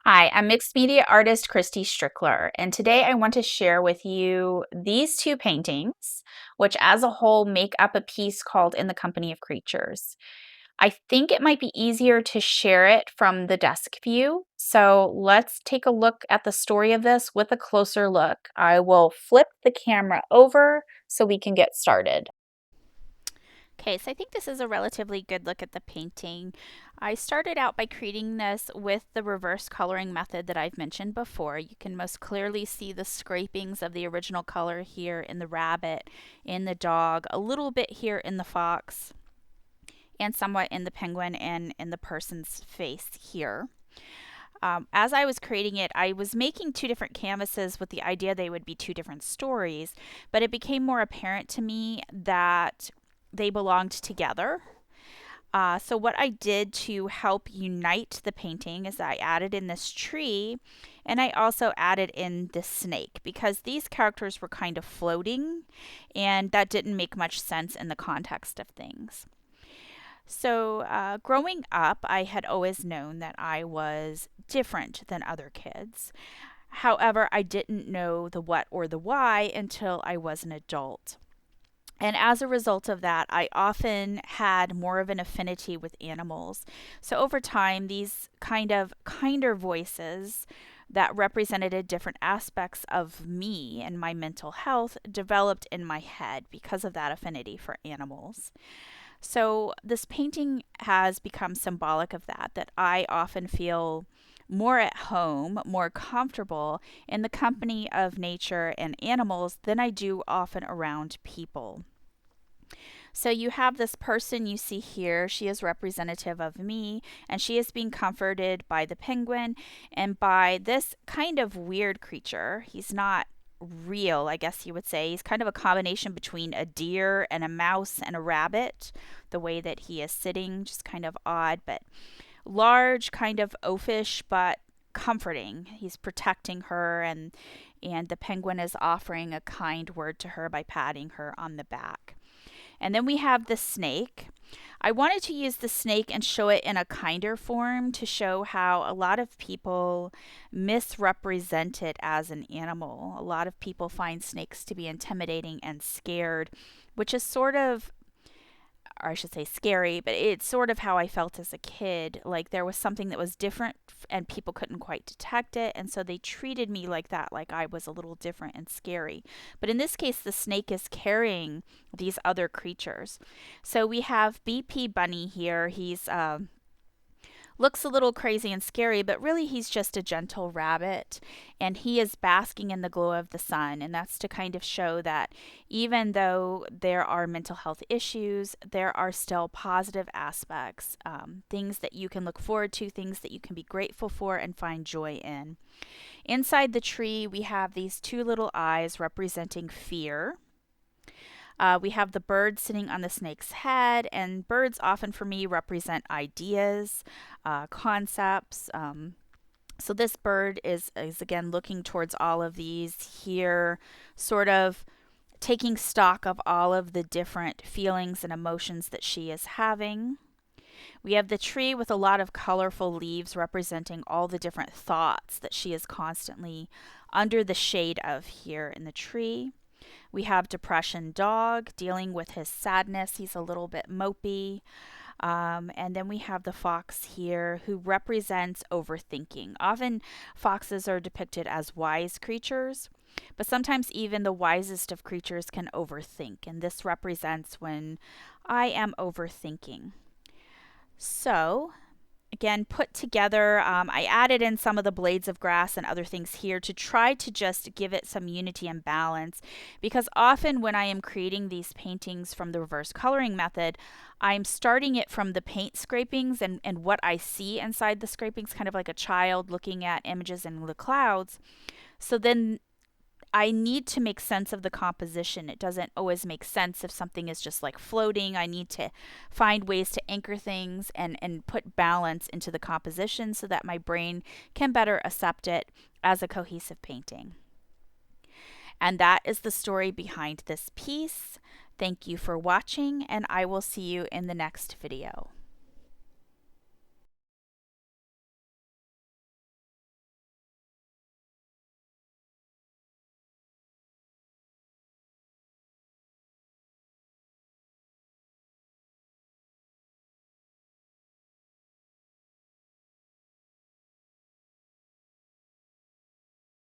Hi, I'm mixed media artist Christy Strickler, and today I want to share with you these two paintings, which as a whole make up a piece called In the Company of Creatures. I think it might be easier to share it from the desk view, so let's take a look at the story of this with a closer look. I will flip the camera over so we can get started. Okay, so I think this is a relatively good look at the painting. I started out by creating this with the reverse coloring method that I've mentioned before. You can most clearly see the scrapings of the original color here in the rabbit, in the dog, a little bit here in the fox, and somewhat in the penguin and in the person's face here. As I was creating it, I was making two different canvases with the idea they would be two different stories, but it became more apparent to me that they belonged together. So what I did to help unite the painting is I added in this tree and I also added in this snake because these characters were kind of floating and that didn't make much sense in the context of things. So, growing up, I had always known that I was different than other kids. However, I didn't know the what or the why until I was an adult. And as a result of that, I often had more of an affinity with animals. So over time, these kind of kinder voices that represented different aspects of me and my mental health developed in my head because of that affinity for animals. So this painting has become symbolic of that, that I often feel more at home, more comfortable in the company of nature and animals than I do often around people. So you have this person you see here. She is representative of me, and she is being comforted by the penguin and by this kind of weird creature. He's not real, I guess you would say. He's kind of a combination between a deer and a mouse and a rabbit. The way that he is sitting, just kind of odd, but large, kind of oafish, but comforting. He's protecting her, and the penguin is offering a kind word to her by patting her on the back. And then we have the snake. I wanted to use the snake and show it in a kinder form to show how a lot of people misrepresent it as an animal. A lot of people find snakes to be intimidating and scared, which is sort of, or I should say scary, but it's sort of how I felt as a kid. Like there was something that was different and people couldn't quite detect it. And so they treated me like that, like I was a little different and scary. But in this case, the snake is carrying these other creatures. So we have BP Bunny here. He's looks a little crazy and scary, but really he's just a gentle rabbit and he is basking in the glow of the sun. And that's to kind of show that even though there are mental health issues, there are still positive aspects, things that you can look forward to, things that you can be grateful for and find joy in. Inside the tree, we have these two little eyes representing fear. We have the bird sitting on the snake's head, and birds often for me represent ideas, concepts. So this bird is again looking towards all of these here, sort of taking stock of all of the different feelings and emotions that she is having. We have the tree with a lot of colorful leaves representing all the different thoughts that she is constantly under the shade of here in the tree. We have Depression Dog dealing with his sadness. He's a little bit mopey. And then we have the fox here who represents overthinking. Often foxes are depicted as wise creatures, but sometimes even the wisest of creatures can overthink. And this represents when I am overthinking. So, again, put together, I added in some of the blades of grass and other things here to try to just give it some unity and balance. Because often when I am creating these paintings from the reverse coloring method, I'm starting it from the paint scrapings and what I see inside the scrapings, kind of like a child looking at images in the clouds. So then I need to make sense of the composition. It doesn't always make sense if something is just like floating. I need to find ways to anchor things and put balance into the composition so that my brain can better accept it as a cohesive painting. And that is the story behind this piece. Thank you for watching, and I will see you in the next video.